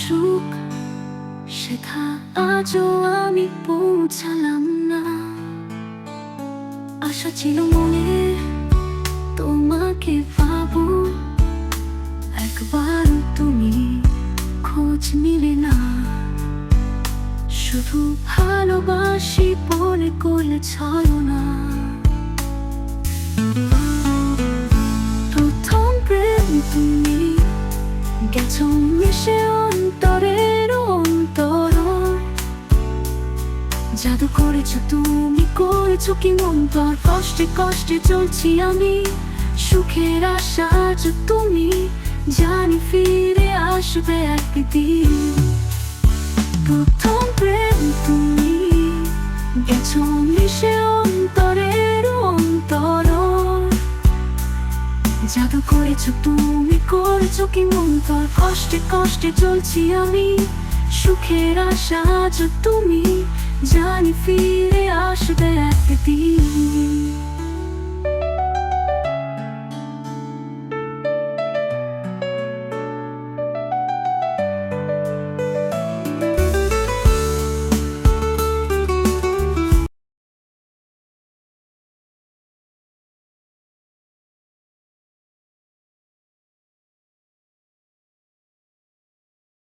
সুখ সেটা আজও আমি পৌঁছালাম না। আশা ছিল মনে তোমাকে পাবো, একবার তুমি খোঁজ নিলে না। শুধু ভালোবাসি বলে করলে ছলনা। প্রথম প্রেম তুমি, গেছো মিশে অন্তরের অন্তর। জাদু করেছো তুমি, করেছো কি মন তোর। কষ্টে কষ্টে চলছি আমি, সুখের আশা আজ তুমি। জানি ফিরে আসবে একদিন। প্রথম প্রেম তুমি, গেছো মিশে অন্তরের অন্তর। জাদু করেছো তুমি, করেছো কি মন তোর। কষ্টে কষ্টে চলছি আমি, সুখের আশা আজ তুমি। জানি ফিরে আসবে একদিন।